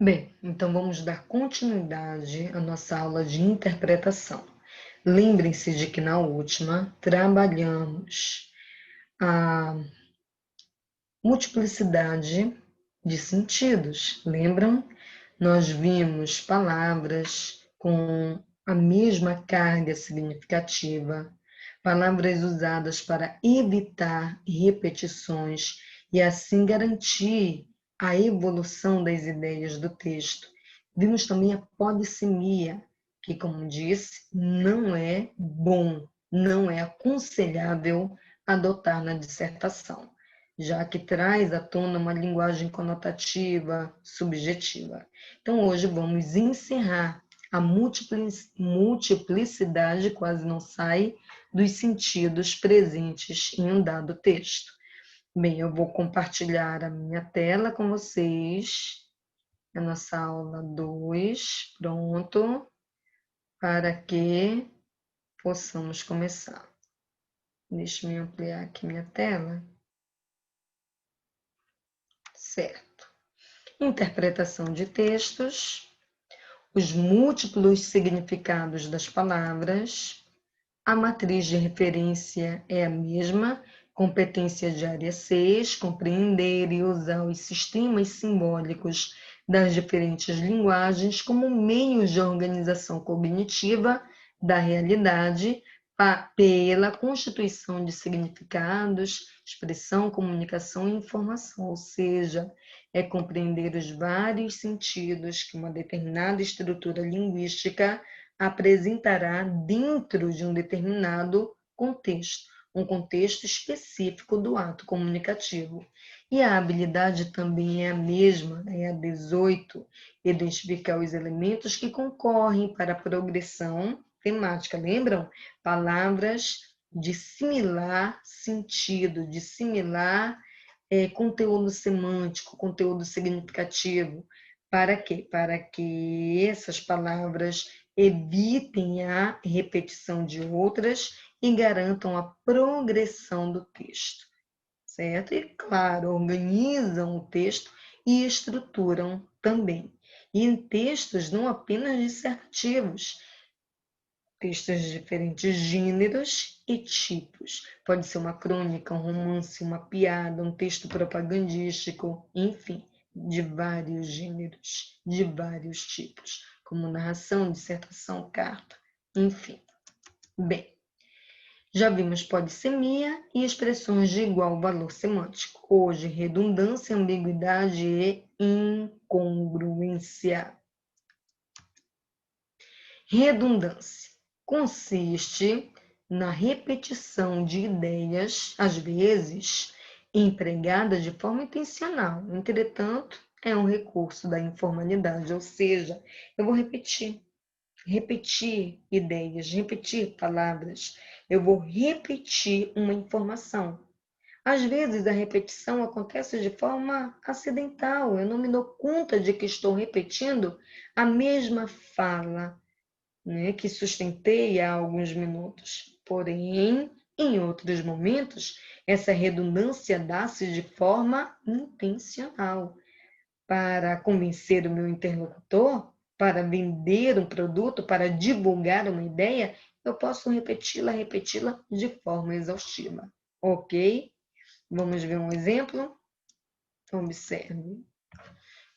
Bem, então vamos dar continuidade à nossa aula de interpretação. Lembrem-se de que na última trabalhamos a multiplicidade de sentidos. Lembram? Nós vimos palavras com a mesma carga significativa, palavras usadas para evitar repetições e assim garantir a evolução das ideias do texto. Vimos também a polissemia, que, como disse, não é bom, não é aconselhável adotar na dissertação, já que traz à tona uma linguagem conotativa, subjetiva. Então, hoje vamos encerrar a multiplicidade, quase não sai, dos sentidos presentes em um dado texto. Bem, eu vou compartilhar a minha tela com vocês, a nossa aula 2, pronto, para que possamos começar. Deixa eu ampliar aqui minha tela. Certo. Interpretação de textos, os múltiplos significados das palavras, a matriz de referência é a mesma, competência de área 6, compreender e usar os sistemas simbólicos das diferentes linguagens como meios de organização cognitiva da realidade pela constituição de significados, expressão, comunicação e informação, ou seja, é compreender os vários sentidos que uma determinada estrutura linguística apresentará dentro de um determinado contexto, um contexto específico do ato comunicativo. E a habilidade também é a mesma, é a 18, identificar os elementos que concorrem para a progressão temática. Lembram? Palavras de similar sentido, de similar conteúdo semântico, conteúdo significativo. Para quê? Para que essas palavras evitem a repetição de outras e garantam a progressão do texto, certo? E, claro, organizam o texto e estruturam também. E em textos não apenas dissertativos, textos de diferentes gêneros e tipos. Pode ser uma crônica, um romance, uma piada, um texto propagandístico, enfim, de vários gêneros, de vários tipos, como narração, dissertação, carta, enfim. Bem, já vimos polissemia e expressões de igual valor semântico. Hoje, redundância, ambiguidade e incongruência. Redundância consiste na repetição de ideias, às vezes empregadas de forma intencional. Entretanto, é um recurso da informalidade, ou seja, eu vou repetir ideias, repetir palavras, eu vou repetir uma informação. Às vezes, a repetição acontece de forma acidental, eu não me dou conta de que estou repetindo a mesma fala, né, que sustentei há alguns minutos. Porém, em outros momentos, essa redundância dá-se de forma intencional para convencer o meu interlocutor, para vender um produto, para divulgar uma ideia, eu posso repeti-la de forma exaustiva. Ok? Vamos ver um exemplo? Observe.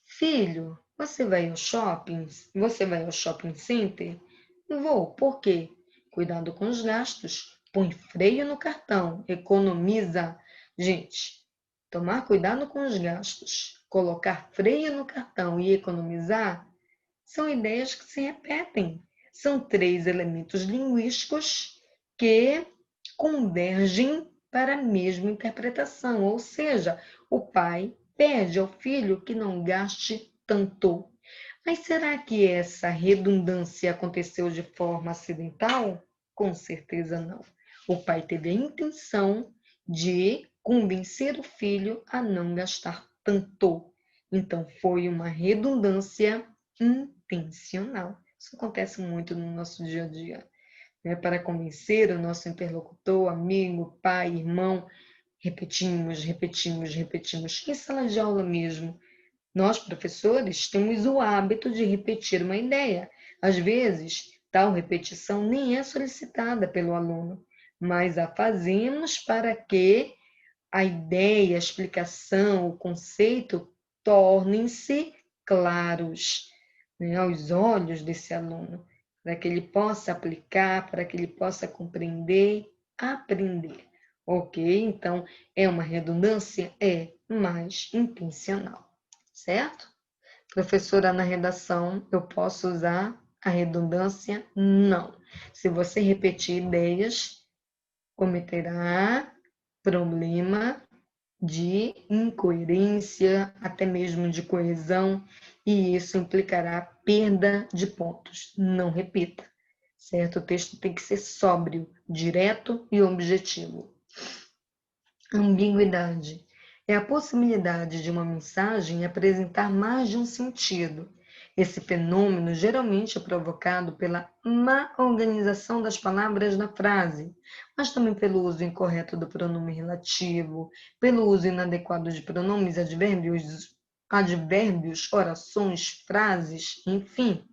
Filho, você vai ao shopping? Você vai ao shopping center? Vou, por quê? Cuidado com os gastos, põe freio no cartão, economiza. Gente, tomar cuidado com os gastos, colocar freio no cartão e economizar são ideias que se repetem. São três elementos linguísticos que convergem para a mesma interpretação, ou seja, o pai pede ao filho que não gaste tanto. Mas será que essa redundância aconteceu de forma acidental? Com certeza não. O pai teve a intenção de convencer o filho a não gastar tanto. Então, foi uma redundância intencional. Isso acontece muito no nosso dia a dia, né? Para convencer o nosso interlocutor, amigo, pai, irmão, repetimos. Em sala de aula mesmo, Nós, professores, temos o hábito de repetir uma ideia. Às vezes, tal repetição nem é solicitada pelo aluno, mas a fazemos para que a ideia, a explicação, o conceito tornem-se claros, né, aos olhos desse aluno, para que ele possa aplicar, para que ele possa compreender, aprender. Ok? Então, é uma redundância? É, mas intencional, certo? Professora, na redação, eu posso usar a redundância? Não. Se você repetir ideias, cometerá problema de incoerência, até mesmo de coesão, e isso implicará perda de pontos. Não repita, certo? O texto tem que ser sóbrio, direto e objetivo. Ambiguidade é a possibilidade de uma mensagem apresentar mais de um sentido. Esse fenômeno geralmente é provocado pela má organização das palavras na frase, mas também pelo uso incorreto do pronome relativo, pelo uso inadequado de pronomes, advérbios, orações, frases, enfim.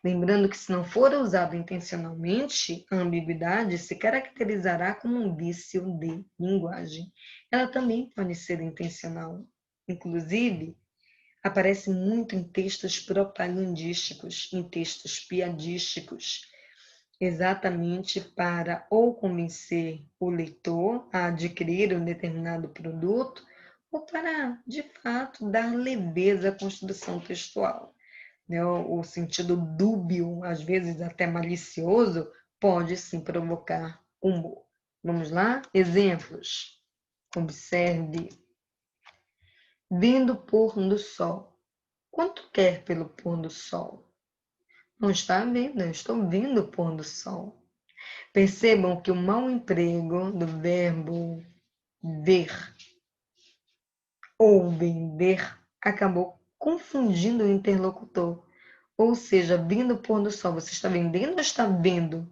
Lembrando que, se não for usado intencionalmente, a ambiguidade se caracterizará como um vício de linguagem. Ela também pode ser intencional. Inclusive, aparece muito em textos propagandísticos, em textos piadísticos, exatamente para ou convencer o leitor a adquirir um determinado produto, ou para, de fato, dar leveza à construção textual, né? O sentido dúbio, às vezes até malicioso, pode sim provocar humor. Vamos lá? Exemplos. Observe. Vindo o pôr do sol. Quanto quer pelo pôr do sol? Não está vendo, eu estou vendo o pôr do sol. Percebam que o mau emprego do verbo ver ou vender acabou confundindo o interlocutor. Ou seja, vindo o pôr do sol, você está vendendo ou está vendo?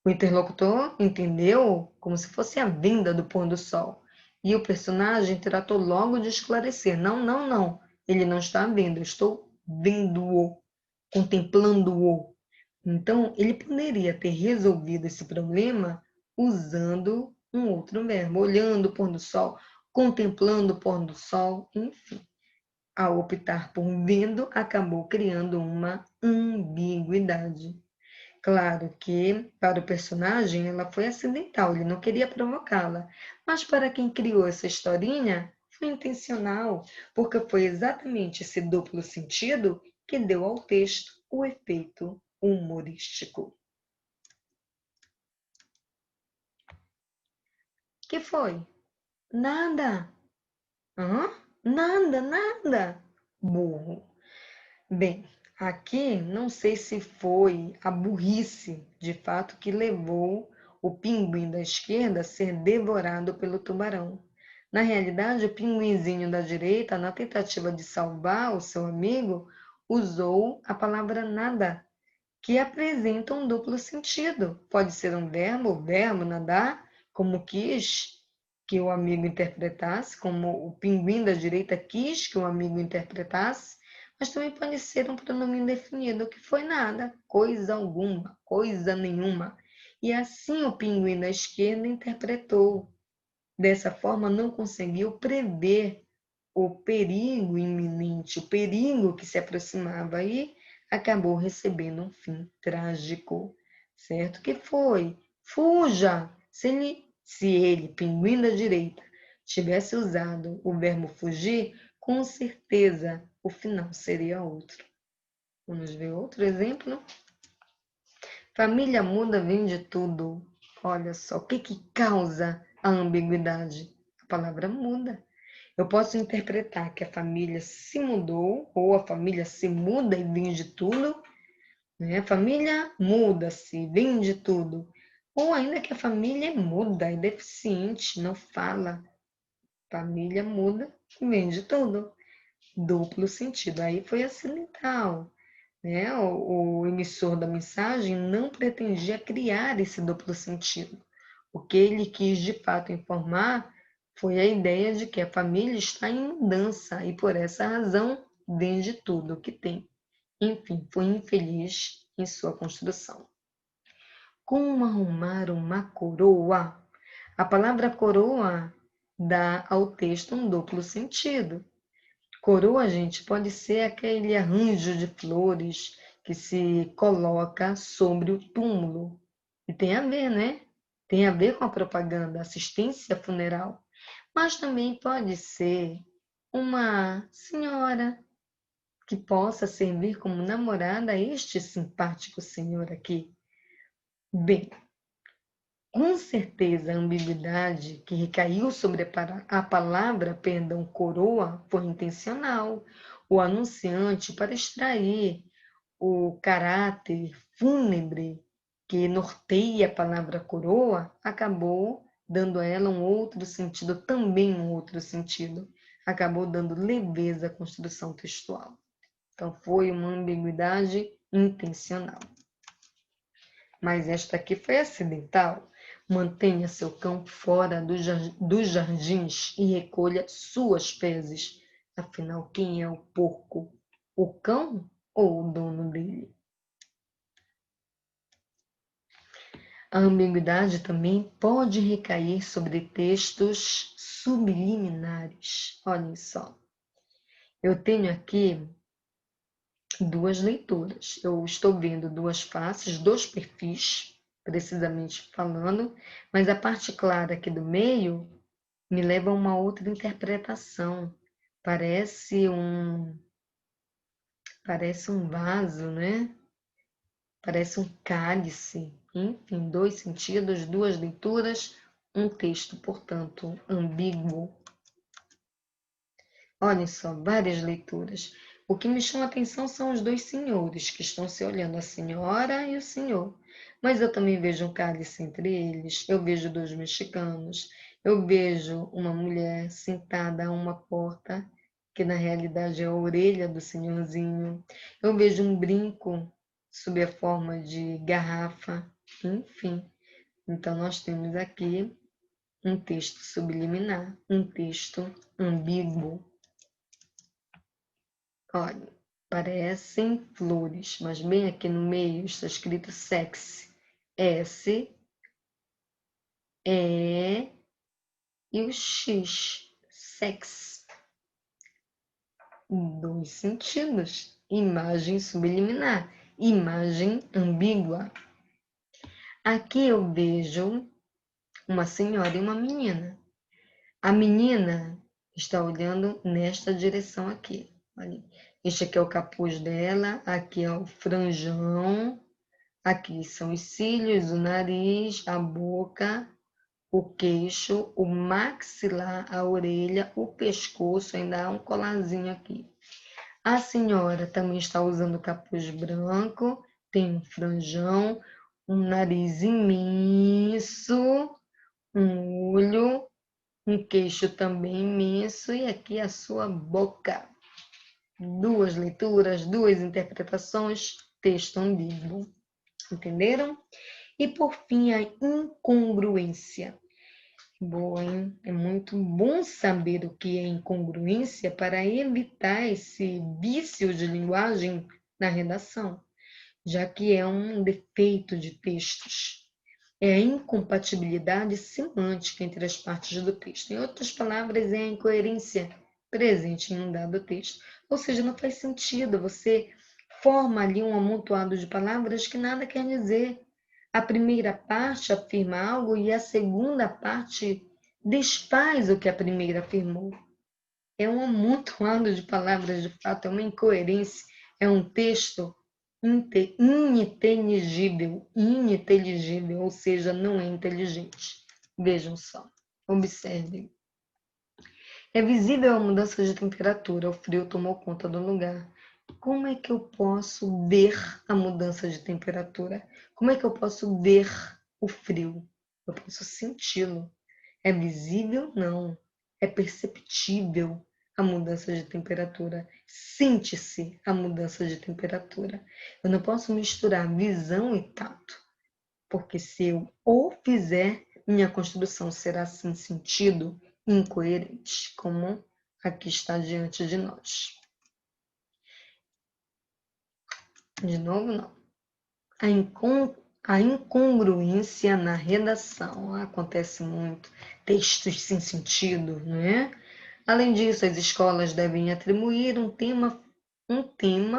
O interlocutor entendeu como se fosse a vinda do pôr do sol. E o personagem tratou logo de esclarecer: não, não, não. Ele não está vendo, eu estou vendo-o, contemplando-o. Então, ele poderia ter resolvido esse problema usando um outro verbo, olhando o pôr do sol, contemplando o pôr do sol, enfim. Ao optar por vendo, acabou criando uma ambiguidade. Claro que, para o personagem, ela foi acidental, ele não queria provocá-la. Mas para quem criou essa historinha, foi intencional, porque foi exatamente esse duplo sentido que deu ao texto o efeito humorístico. Que foi? Nada. Hã? Nada, nada. Burro. Bem, aqui não sei se foi a burrice, de fato, que levou o pinguim da esquerda a ser devorado pelo tubarão. Na realidade, o pinguinzinho da direita, na tentativa de salvar o seu amigo, usou a palavra nada, que apresenta um duplo sentido. Pode ser um verbo, o verbo nadar, como quis que o amigo interpretasse, como o pinguim da direita quis que o amigo interpretasse, mas também pode ser um pronome indefinido, que foi nada, coisa alguma, coisa nenhuma. E assim o pinguim da esquerda interpretou. Dessa forma, não conseguiu prever o perigo iminente, o perigo que se aproximava e acabou recebendo um fim trágico, certo? Que foi, fuja! Se ele, pinguim da direita, tivesse usado o verbo fugir, com certeza o final seria outro. Vamos ver outro exemplo? Família muda vem de tudo. Olha só, o que causa a ambiguidade? A palavra muda. Eu posso interpretar que a família se mudou, ou a família se muda e vem de tudo, né? A família muda-se, vem de tudo. Ou ainda que a família é muda, é deficiente, não fala. Família muda e vem de tudo. Duplo sentido. Aí foi acidental, né? O emissor da mensagem não pretendia criar esse duplo sentido. O que ele quis de fato informar foi a ideia de que a família está em mudança e, por essa razão, vende tudo o que tem. Enfim, foi infeliz em sua construção. Como arrumar uma coroa? A palavra coroa dá ao texto um duplo sentido. Coroa, gente, pode ser aquele arranjo de flores que se coloca sobre o túmulo. E tem a ver, né? Tem a ver com a propaganda, assistência funeral. Mas também pode ser uma senhora que possa servir como namorada a este simpático senhor aqui. Bem, com certeza a ambiguidade que recaiu sobre a palavra, perdão, coroa, foi intencional. O anunciante, para extrair o caráter fúnebre que norteia a palavra coroa, acabou dando a ela um outro sentido, também um outro sentido. Acabou dando leveza à construção textual. Então, foi uma ambiguidade intencional. Mas esta aqui foi acidental. Mantenha seu cão fora dos jardins e recolha suas fezes. Afinal, quem é o porco? O cão ou o dono dele? A ambiguidade também pode recair sobre textos subliminares. Olhem só. Eu tenho aqui duas leituras. Eu estou vendo duas faces, dois perfis, precisamente falando, mas a parte clara aqui do meio me leva a uma outra interpretação. Parece um vaso, né? Parece um cálice. Enfim, dois sentidos, duas leituras, um texto, portanto, ambíguo. Olhem só, várias leituras. O que me chama a atenção são os dois senhores que estão se olhando, a senhora e o senhor. Mas eu também vejo um cálice entre eles, eu vejo dois mexicanos, eu vejo uma mulher sentada a uma porta, que na realidade é a orelha do senhorzinho. Eu vejo um brinco sob a forma de garrafa, enfim. Então, nós temos aqui um texto subliminar, um texto ambíguo. Olha, parecem flores, mas bem aqui no meio está escrito sexy. S, E e o X. Sex. Dois sentidos. Imagem subliminar. Imagem ambígua. Aqui eu vejo uma senhora e uma menina. A menina está olhando nesta direção aqui. Olha, este aqui é o capuz dela, aqui é o franjão, aqui são os cílios, o nariz, a boca, o queixo, o maxilar, a orelha, o pescoço, ainda há um colarzinho aqui. A senhora também está usando capuz branco, tem um franjão, um nariz imenso, um olho, um queixo também imenso e aqui a sua boca. Duas leituras, duas interpretações, texto ambíguo. Entenderam? E por fim, a incongruência. Boa, hein? É muito bom saber o que é incongruência para evitar esse vício de linguagem na redação, já que é um defeito de textos. É a incompatibilidade semântica entre as partes do texto. Em outras palavras, é a incoerência presente em um dado texto. Ou seja, não faz sentido, você forma ali um amontoado de palavras que nada quer dizer. A primeira parte afirma algo e a segunda parte desfaz o que a primeira afirmou. É um amontoado de palavras, de fato, é uma incoerência, é um texto ininteligível, ou seja, não é inteligente. Vejam só, observem. É visível a mudança de temperatura, o frio tomou conta do lugar. Como é que eu posso ver a mudança de temperatura? Como é que eu posso ver o frio? Eu posso senti-lo. É visível? Não. É perceptível a mudança de temperatura. Sente-se a mudança de temperatura. Eu não posso misturar visão e tato, porque se eu ou fizer, minha construção será sem sentido, incoerente, como aqui está diante de nós. De novo, não. A incongruência na redação acontece muito. Textos sem sentido, não é? Além disso, as escolas devem atribuir um tema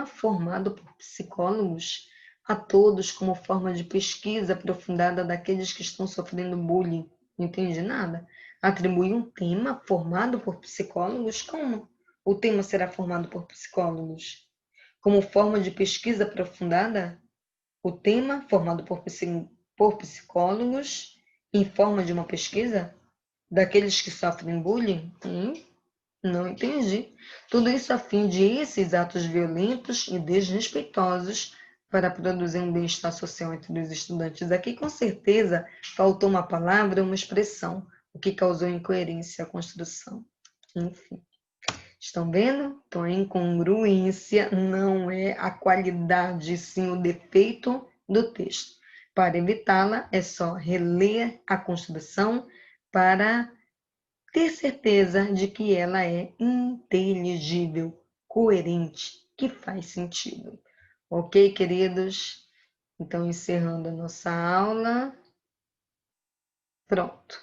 formado por psicólogos a todos como forma de pesquisa aprofundada daqueles que estão sofrendo bullying. Não entendi nada. Atribuir um tema formado por psicólogos? Como? O tema será formado por psicólogos? Como forma de pesquisa aprofundada? O tema formado por psicólogos em forma de uma pesquisa? Daqueles que sofrem bullying? Não entendi. Tudo isso a fim de esses atos violentos e desrespeitosos para produzir um bem-estar social entre os estudantes. Aqui, com certeza, faltou uma palavra, uma expressão, o que causou incoerência à construção. Enfim, estão vendo? Então, a incongruência não é a qualidade, sim o defeito do texto. Para evitá-la, é só reler a construção para ter certeza de que ela é inteligível, coerente, que faz sentido. Ok, queridos? Então, encerrando a nossa aula. Pronto.